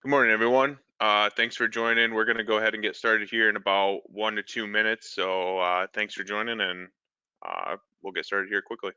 Good morning, everyone. Thanks for joining. We're going to go ahead and get started here in about 1 to 2 minutes. So thanks for joining, and we'll get started here quickly.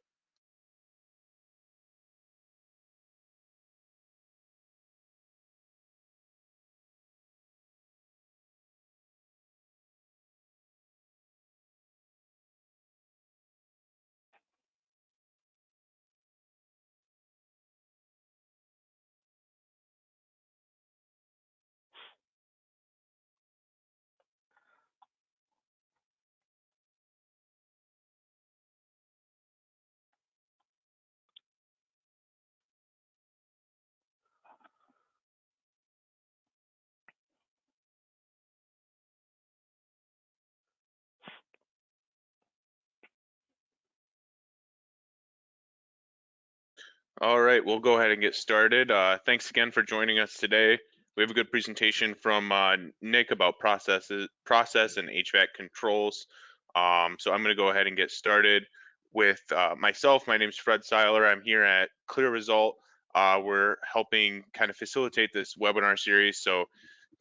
All right, we'll go ahead and get started. Thanks again for joining us today. We have a good presentation from Nick about process and HVAC controls. So I'm going to go ahead and get started with myself. My name is Fred Seiler. I'm here at Clear Result. We're helping kind of facilitate this webinar series. So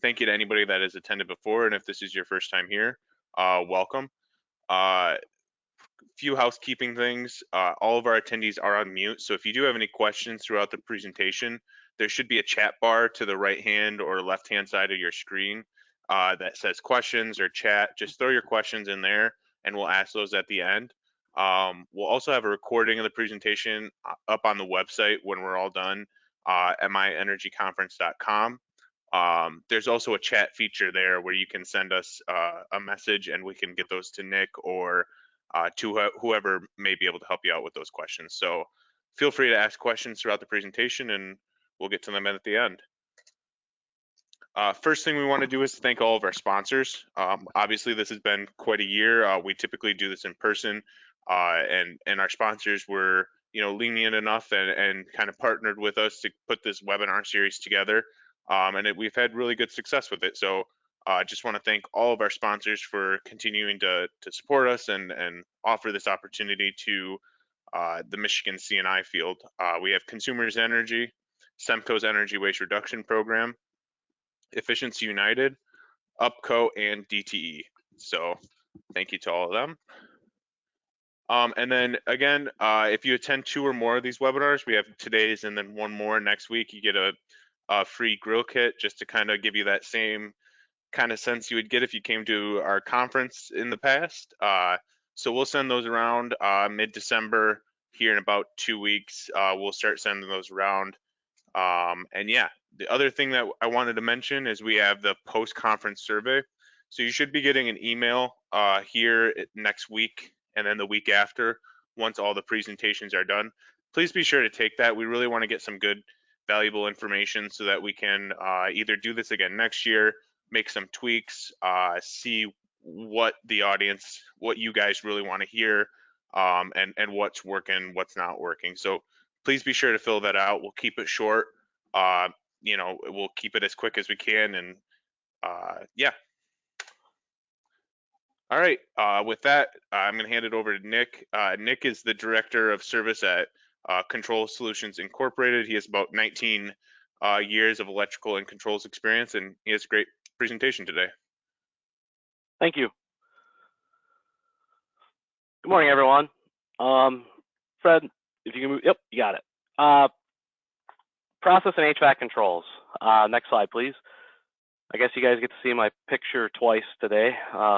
thank you to anybody that has attended before. And if this is your first time here, welcome. Few housekeeping things. All of our attendees are on mute, so if you do have any questions throughout the presentation, there should be a chat bar to the right hand or left hand side of your screen that says questions or chat. Just throw your questions in there and we'll ask those at the end. We'll also have a recording of the presentation up on the website when we're all done, mienergyconference.com. There's also a chat feature there where you can send us a message and we can get those to Nick or to whoever may be able to help you out with those questions. So feel free to ask questions throughout the presentation and we'll get to them at the end. First thing we want to do is thank all of our sponsors. Obviously, this has been quite a year. We typically do this in person, and our sponsors were lenient enough and kind of partnered with us to put this webinar series together, and we've had really good success with it. So I just want to thank all of our sponsors for continuing to support us and offer this opportunity to the Michigan C&I field. We have Consumers Energy, Semco's Energy Waste Reduction Program, Efficiency United, UPCO, and DTE. So thank you to all of them. And then again, if you attend 2 or more of these webinars, we have today's and then one more next week, you get a free grill kit just to kind of give you that same kind of sense you would get if you came to our conference in the past. So we'll send those around mid-December. Here in about 2 weeks, we'll start sending those around. And yeah, the other thing that I wanted to mention is we have the post-conference survey. So you should be getting an email here next week and then the week after once all the presentations are done. Please be sure to take that. We really want to get some good, valuable information so that we can either do this again next year, make some tweaks, see what the audience, what you guys really want to hear, and what's working, what's not working. So please be sure to fill that out. We'll keep it short. We'll keep it as quick as we can, and yeah. All right. With that, I'm going to hand it over to Nick. Nick is the Director of Service at Control Solutions Incorporated. He has about 19 years of electrical and controls experience, and he has a great presentation today. Thank you. Good morning, everyone. Fred, if you can move, yep, you got it. Process and HVAC controls. Next slide, please. I guess you guys get to see my picture twice today.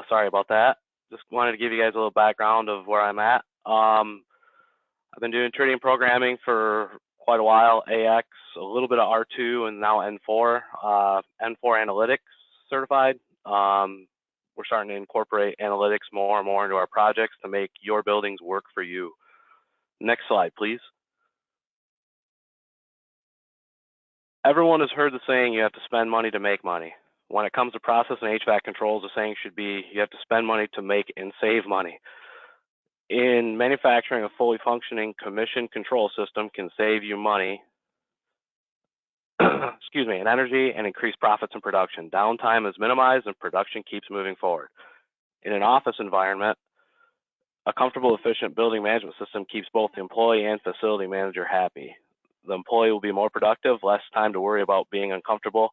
Sorry about that. Just wanted to give you guys a little background of where I'm at. I've been doing trading programming for quite a while, AX, a little bit of R2, and now N4. N4 Analytics certified. We're starting to incorporate analytics more and more into our projects to make your buildings work for you. Next slide, please. Everyone has heard the saying, you have to spend money to make money. When it comes to process and HVAC controls, the saying should be, you have to spend money to make and save money. In manufacturing, a fully functioning commissioned control system can save you money, excuse me, in energy and increase profits in production. Downtime is minimized and production keeps moving forward. In an office environment, a comfortable, efficient building management system keeps both the employee and facility manager happy. The employee will be more productive, less time to worry about being uncomfortable.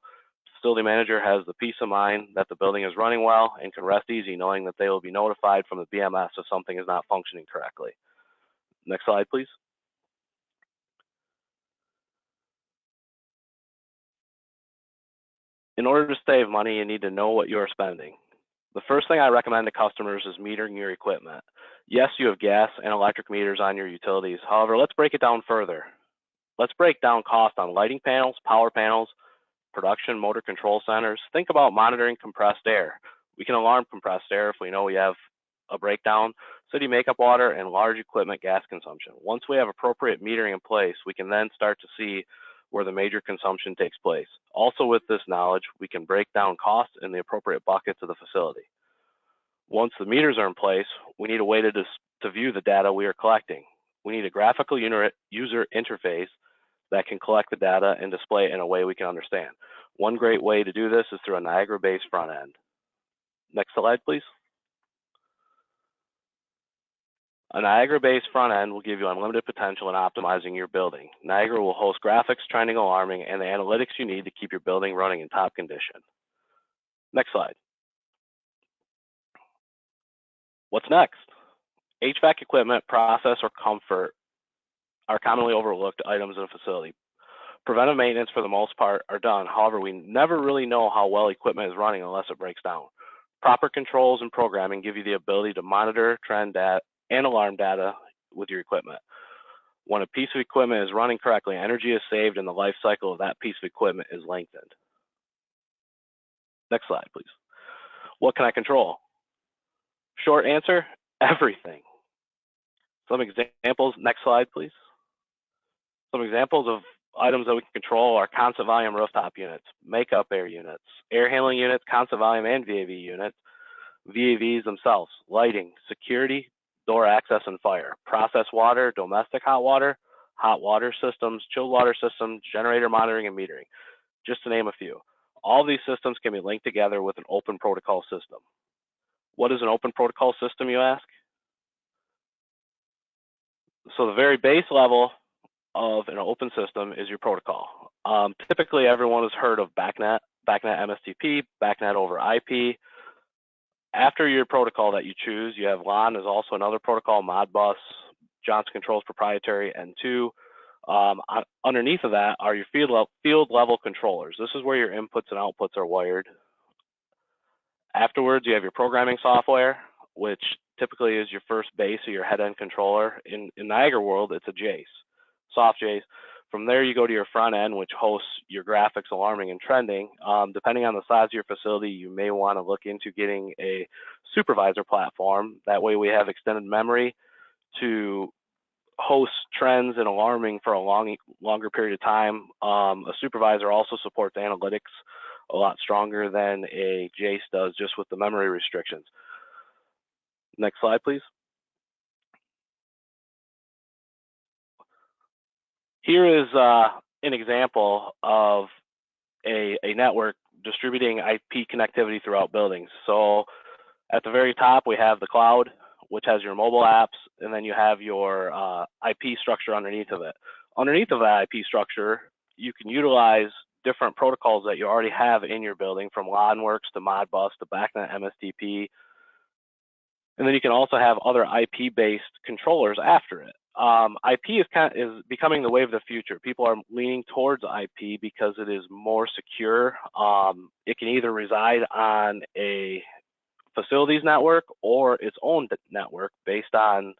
facility manager has the peace of mind that the building is running well and can rest easy knowing that they will be notified from the BMS if something is not functioning correctly. Next slide, please. In order to save money, you need to know what you're spending. The first thing I recommend to customers is metering your equipment. Yes, you have gas and electric meters on your utilities. However, let's break it down further. Let's break down cost on lighting panels, power panels, production motor control centers. Think about monitoring compressed air. We can alarm compressed air if we know we have a breakdown, city makeup water, and large equipment gas consumption. Once we have appropriate metering in place, we can then start to see where the major consumption takes place. Also, with this knowledge, we can break down costs in the appropriate buckets of the facility. Once the meters are in place, we need a way to view the data we are collecting. We need a graphical user interface that can collect the data and display it in a way we can understand. One great way to do this is through a Niagara-based front end. Next slide, please. A Niagara-based front end will give you unlimited potential in optimizing your building. Niagara will host graphics, trending, alarming, and the analytics you need to keep your building running in top condition. Next slide. What's next? HVAC equipment, process, or comfort are commonly overlooked items in a facility. Preventive maintenance, for the most part, are done. However, we never really know how well equipment is running unless it breaks down. Proper controls and programming give you the ability to monitor trend data and alarm data with your equipment. When a piece of equipment is running correctly, energy is saved and the life cycle of that piece of equipment is lengthened. Next slide, please. What can I control? Short answer, everything. Some examples, next slide, please. Some examples of items that we can control are constant volume rooftop units, makeup air units, air handling units, constant volume and VAV units, VAVs themselves, lighting, security, door access and fire, process water, domestic hot water systems, chilled water systems, generator monitoring and metering, just to name a few. All these systems can be linked together with an open protocol system. What is an open protocol system, you ask? So the very base level of an open system is your protocol. Typically, everyone has heard of BACnet MSTP, BACnet over IP. After your protocol that you choose, you have LAN is also another protocol, Modbus, Johnson Controls proprietary N2. Underneath of that are your field level controllers. This is where your inputs and outputs are wired. Afterwards, you have your programming software, which typically is your first base or your head-end controller. In Niagara world, it's a JACE, soft JACE. From there, you go to your front end, which hosts your graphics, alarming, and trending. Depending on the size of your facility, you may want to look into getting a supervisor platform. That way we have extended memory to host trends and alarming for a longer period of time. A supervisor also supports analytics a lot stronger than a JACE does, just with the memory restrictions. Next slide, please. Here is an example of a network distributing IP connectivity throughout buildings. So at the very top, we have the cloud, which has your mobile apps, and then you have your IP structure underneath of it. Underneath of that IP structure, you can utilize different protocols that you already have in your building, from LANWorks to Modbus to BACnet MSTP. And then you can also have other IP-based controllers after it. IP is becoming the wave of the future. People are leaning towards IP because it is more secure. It can either reside on a facilities network or its own network based on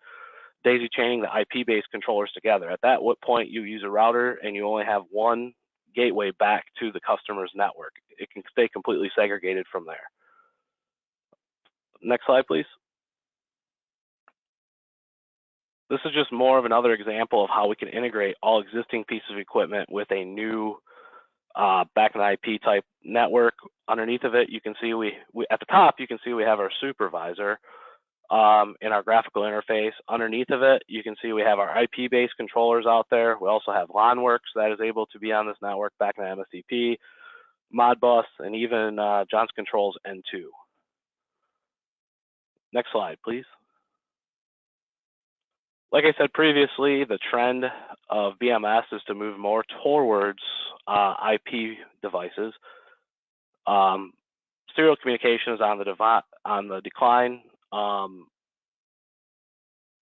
daisy chaining the IP-based controllers together. At that point, you use a router and you only have one gateway back to the customer's network. It can stay completely segregated from there. Next slide, please. This is just more of another example of how we can integrate all existing pieces of equipment with a new BACnet IP type network. Underneath of it, you can see at the top, you can see we have our supervisor in our graphical interface. Underneath of it, you can see we have our IP-based controllers out there. We also have LANWorks that is able to be on this network, BACnet MSTP, Modbus, and even Johnson Controls N2. Next slide, please. Like I said previously, the trend of BMS is to move more towards IP devices. Serial communication is on the decline.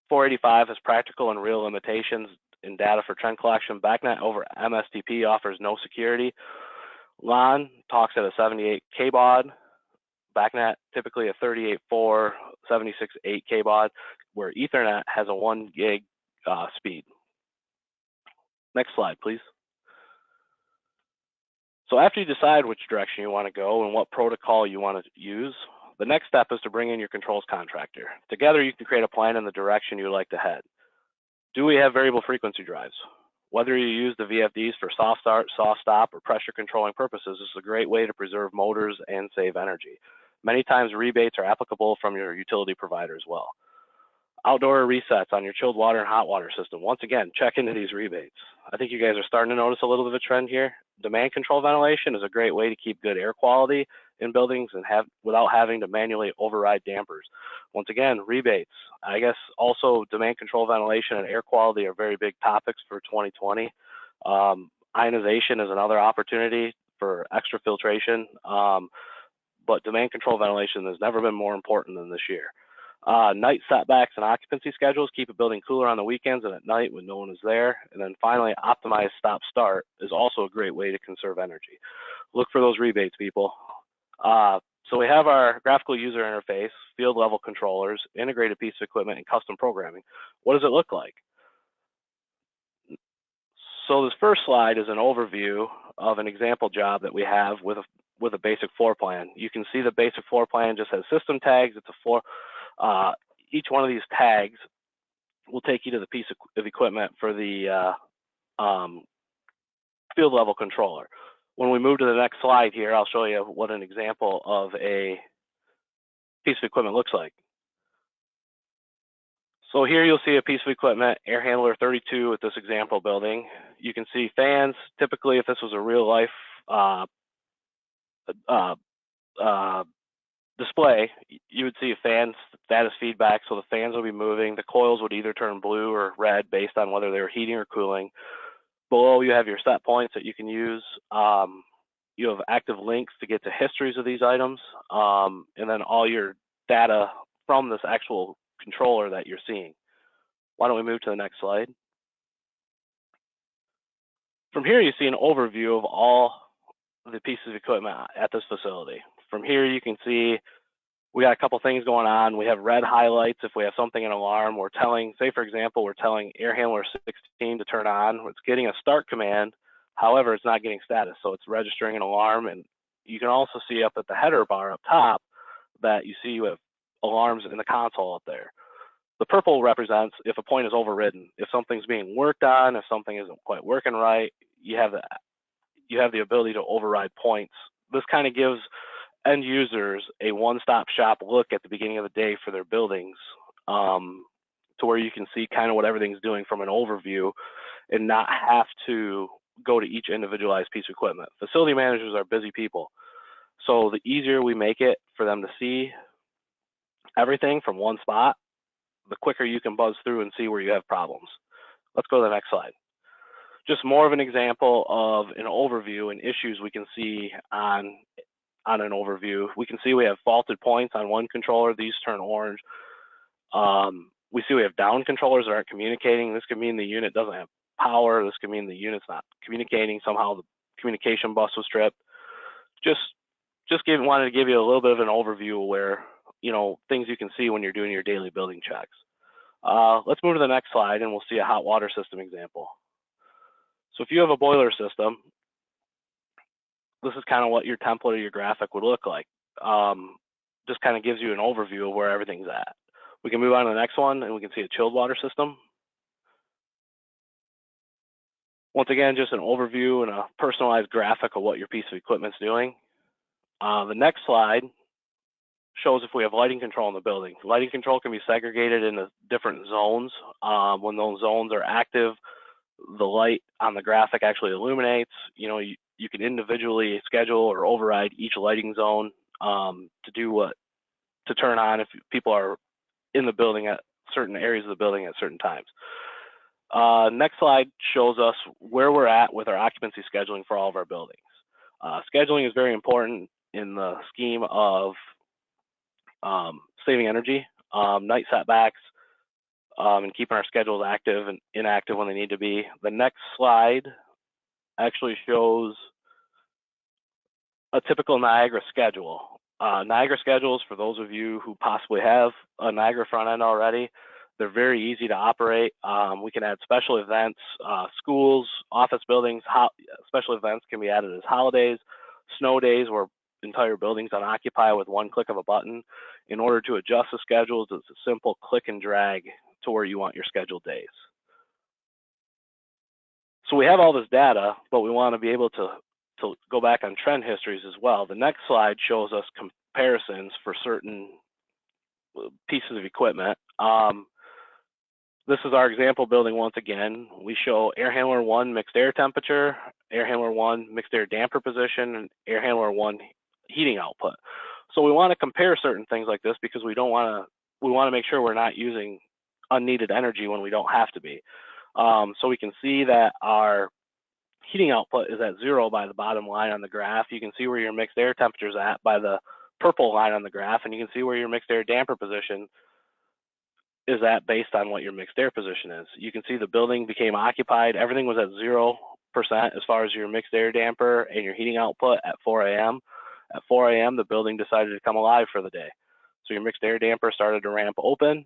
485 has practical and real limitations in data for trend collection. BACnet over MSTP offers no security. LAN talks at a 78 kbaud. BACnet typically a 38.4, 76.8 kbaud, where Ethernet has a 1 gig speed. Next slide, please. So after you decide which direction you want to go and what protocol you want to use, the next step is to bring in your controls contractor. Together, you can create a plan in the direction you would like to head. Do we have variable frequency drives? Whether you use the VFDs for soft start, soft stop, or pressure controlling purposes, this is a great way to preserve motors and save energy. Many times rebates are applicable from your utility provider as well. Outdoor resets on your chilled water and hot water system. Once again, check into these rebates. I think you guys are starting to notice a little bit of a trend here. Demand control ventilation is a great way to keep good air quality in buildings and without having to manually override dampers. Once again, rebates. I guess also demand control ventilation and air quality are very big topics for 2020. Ionization is another opportunity for extra filtration, but demand control ventilation has never been more important than this year. Night setbacks and occupancy schedules keep a building cooler on the weekends and at night when no one is there. And then finally, optimized stop-start is also a great way to conserve energy. Look for those rebates, people. So we have our graphical user interface, field level controllers, integrated piece of equipment, and custom programming. What does it look like? So this first slide is an overview of an example job that we have with a basic floor plan. You can see the basic floor plan just has system tags. It's a floor. Each one of these tags will take you to the piece of equipment for the field level controller. When we move to the next slide here, I'll show you what an example of a piece of equipment looks like. So here you'll see a piece of equipment, air handler 32 with this example building. You can see fans. Typically, if this was a real life display, you would see a fan status feedback, so the fans will be moving. The coils would either turn blue or red based on whether they were heating or cooling. Below, you have your set points that you can use. You have active links to get to histories of these items, and then all your data from this actual controller that you're seeing. Why don't we move to the next slide? From here, you see an overview of all the pieces of equipment at this facility. From here, you can see we got a couple things going on. We have red highlights if we have something in alarm. We're telling, say for example, we're telling air handler 16 to turn on. It's getting a start command. However, it's not getting status, so it's registering an alarm. And you can also see up at the header bar up top that you see you have alarms in the console up there. The purple represents if a point is overridden. If something's being worked on, if something isn't quite working right, you have the ability to override points. This kind of gives end users a one-stop shop look at the beginning of the day for their buildings, to where you can see kind of what everything's doing from an overview and not have to go to each individualized piece of equipment. Facility managers are busy people, so the easier we make it for them to see everything from one spot, the quicker you can buzz through and see where you have problems. Let's go to the next slide. Just more of an example of an overview and issues we can see on an overview. We can see we have faulted points on one controller. These turn orange. We see we have down controllers that aren't communicating. This could mean the unit doesn't have power. This could mean the unit's not communicating. Somehow the communication bus was stripped. Wanted to give you a little bit of an overview where, things you can see when you're doing your daily building checks. Let's move to the next slide and we'll see a hot water system example. So if you have a boiler system, this is kind of what your template or your graphic would look like. Just kind of gives you an overview of where everything's at. We can move on to the next one and we can see a chilled water system. Once again, just an overview and a personalized graphic of what your piece of equipment's doing. The next slide shows if we have lighting control in the building. Lighting control can be segregated into different zones. When those zones are active, the light on the graphic actually illuminates. You can individually schedule or override each lighting zone to turn on if people are in the building at certain areas of the building at certain times. Next slide shows us where we're at with our occupancy scheduling for all of our buildings. Scheduling is very important. in the scheme of saving energy, night setbacks, and keeping our schedules active and inactive when they need to be. The next slide actually shows a typical Niagara schedule. Niagara schedules, for those of you who possibly have a Niagara front end already, they're very easy to operate. We can add special events, schools, office buildings. Special events can be added as holidays, snow days where entire buildings unoccupy with one click of a button. In order to adjust the schedules, it's a simple click and drag to where you want your scheduled days. So we have all this data, but we want to be able to go back on trend histories as well. The next slide shows us comparisons for certain pieces of equipment. This is our example building once again. We show air handler 1 mixed air temperature, air handler 1 mixed air damper position, and air handler 1 heating output. So we want to compare certain things like this because we want to make sure we're not using unneeded energy when we don't have to be. So we can see that our heating output is at 0 by the bottom line on the graph. You can see where your mixed air temperature is at by the purple line on the graph, and you can see where your mixed air damper position is at based on what your mixed air position is. You can see the building became occupied. Everything was at 0% as far as your mixed air damper and your heating output at 4 a.m. At 4 a.m., the building decided to come alive for the day. So your mixed air damper started to ramp open.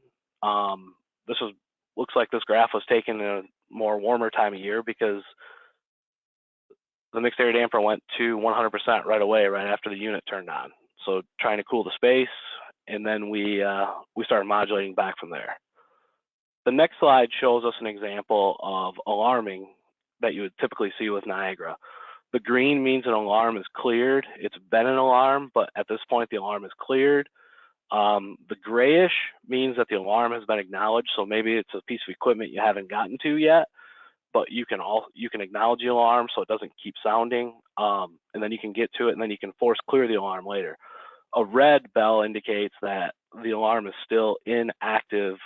Looks like this graph was taken in a more warmer time of year because the mixed air damper went to 100% right away, right after the unit turned on. So trying to cool the space, and then we started modulating back from there. The next slide shows us an example of alarming that you would typically see with Niagara. The green means an alarm is cleared. It's been an alarm, but at this point the alarm is cleared. The grayish means that the alarm has been acknowledged, so maybe it's a piece of equipment you haven't gotten to yet, but you can acknowledge the alarm so it doesn't keep sounding, and then you can get to it, and then you can force clear the alarm later. A red bell indicates that the alarm is still in active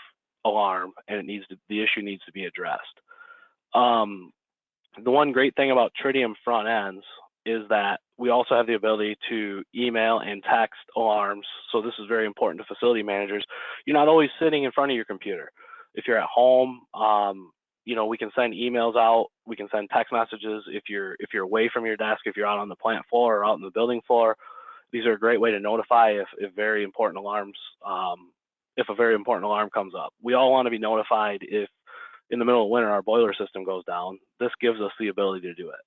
alarm and the issue needs to be addressed. The one great thing about Tritium front ends is that we also have the ability to email and text alarms. So this is very important to facility managers. You're not always sitting in front of your computer. If you're at home, we can send emails out. We can send text messages if you're away from your desk, if you're out on the plant floor or out on the building floor. These are a great way to notify if a very important alarm comes up. We all want to be notified if in the middle of winter our boiler system goes down. This gives us the ability to do it.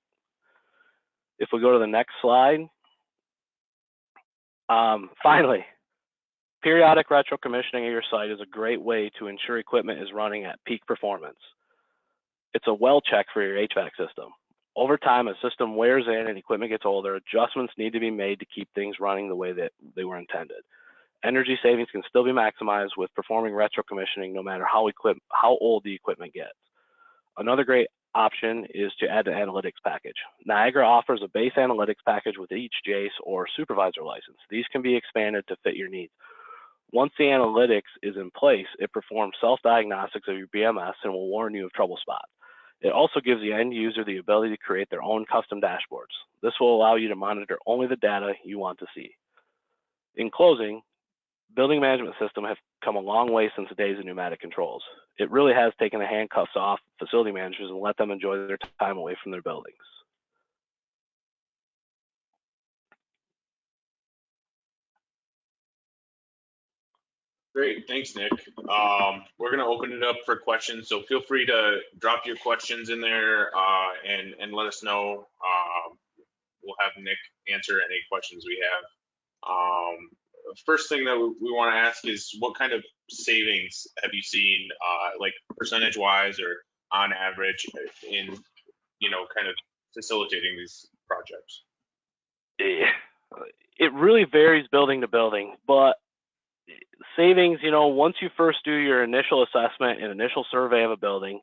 If we go to the next slide, finally, periodic retro commissioning of your site is a great way to ensure equipment is running at peak performance. It's a well check for your HVAC system. Over time, as system wears in and equipment gets older, adjustments need to be made to keep things running the way that they were intended. Energy savings can still be maximized with performing retro commissioning no matter how old the equipment gets. Another great option is to add an analytics package. Niagara offers a base analytics package with each JACE or supervisor license. These can be expanded to fit your needs. Once the analytics is in place, it performs self-diagnostics of your BMS and will warn you of trouble spots. It also gives the end user the ability to create their own custom dashboards. This will allow you to monitor only the data you want to see. In closing, building management systems have come a long way since the days of pneumatic controls. It really has taken the handcuffs off facility managers and let them enjoy their time away from their buildings. Great, thanks, Nick. We're going to open it up for questions, so feel free to drop your questions in there and let us know. We'll have Nick answer any questions we have. First thing that we want to ask is what kind of savings have you seen, like percentage-wise or on average, in kind of facilitating these projects? It really varies building to building, but savings, once you first do your initial assessment and initial survey of a building,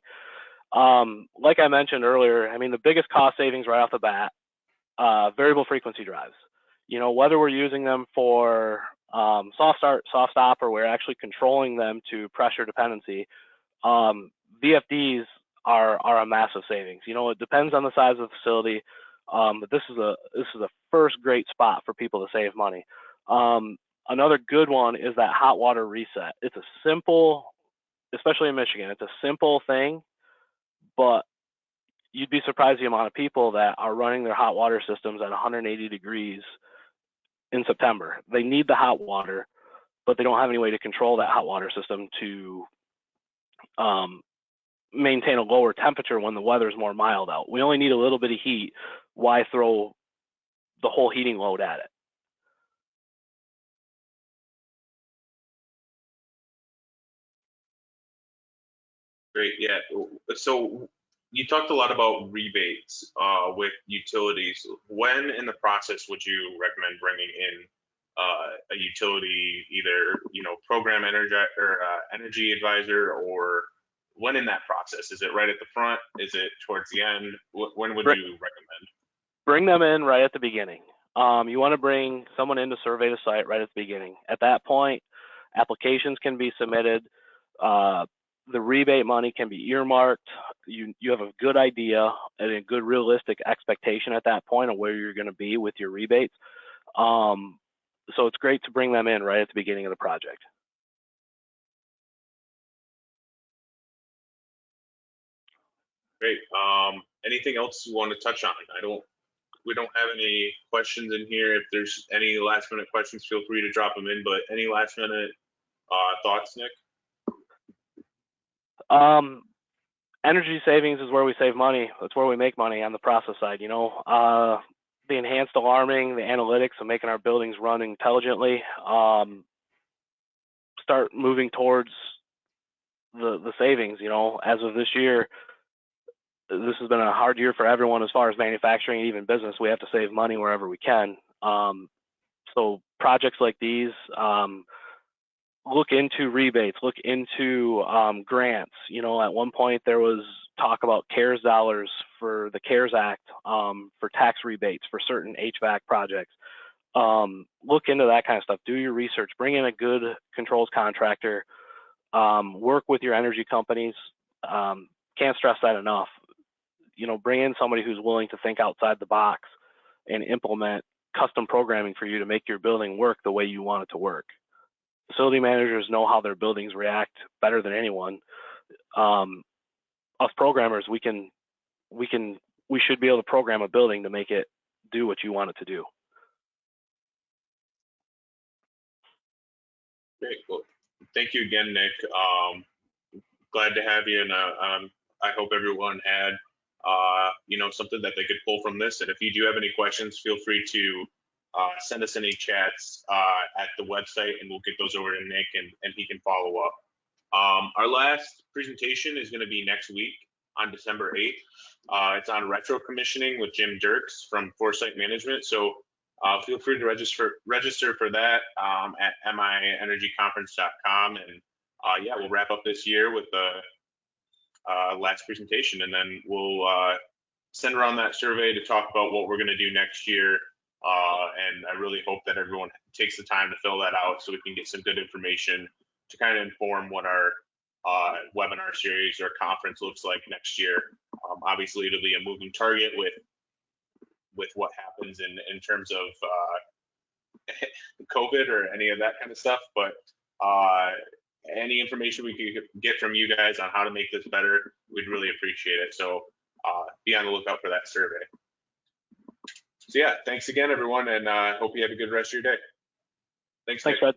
like I mentioned earlier, the biggest cost savings right off the bat, variable frequency drives. Whether we're using them for soft start, soft stop, or we're actually controlling them to pressure dependency, VFDs are a massive savings. It depends on the size of the facility. But this is a first great spot for people to save money. Another good one is that hot water reset. It's a simple, especially in Michigan, it's a simple thing, but you'd be surprised the amount of people that are running their hot water systems at 180 degrees in September. They need the hot water, but they don't have any way to control that hot water system to maintain a lower temperature when the weather is more mild out. We only need a little bit of heat. Why throw the whole heating load at it? Great. Yeah. So you talked a lot about rebates with utilities. When in the process would you recommend bringing in a utility, either program energy or energy advisor, or when in that process? Is it right at the front? Is it towards the end? When would you recommend? Bring them in right at the beginning. You want to bring someone in to survey the site right at the beginning. At that point, applications can be submitted. The rebate money can be earmarked. You have a good idea and a good realistic expectation at that point of where you're going to be with your rebates. So it's great to bring them in right at the beginning of the project. Great. Anything else you want to touch on? We don't have any questions in here. If there's any last minute questions, feel free to drop them in, but any last minute thoughts, Nick? Energy savings is where we save money. That's where we make money on the process side. The enhanced alarming, the analytics of making our buildings run intelligently, start moving towards the savings. As of this year, this has been a hard year for everyone as far as manufacturing and even business. We have to save money wherever we can. So projects like these, look into rebates, look into grants. At one point there was talk about CARES dollars for the CARES Act for tax rebates for certain HVAC projects. Look into that kind of stuff. Do your research. Bring in a good controls contractor. Work with your energy companies. Can't stress that enough. Bring in somebody who's willing to think outside the box and implement custom programming for you to make your building work the way you want it to work. Facility managers know how their buildings react better than anyone. Us programmers, we should be able to program a building to make it do what you want it to do. Great. Well, thank you again, Nick. Glad to have you, and I hope everyone had something that they could pull from this. And if you do have any questions, feel free to send us any chats at the website, and we'll get those over to Nick, and he can follow up. Our last presentation is going to be next week on December 8th. It's on retro commissioning with Jim Dirks from Foresight Management. So feel free to register for that at mienergyconference.com. And yeah, we'll wrap up this year with the last presentation, and then we'll send around that survey to talk about what we're going to do next year. And I really hope that everyone takes the time to fill that out so we can get some good information to kind of inform what our webinar series or conference looks like next year. Obviously, it'll be a moving target with what happens in terms of COVID or any of that kind of stuff, but any information we can get from you guys on how to make this better, we'd really appreciate it. So be on the lookout for that survey. So yeah, thanks again, everyone, and hope you have a good rest of your day. Thanks, Fred.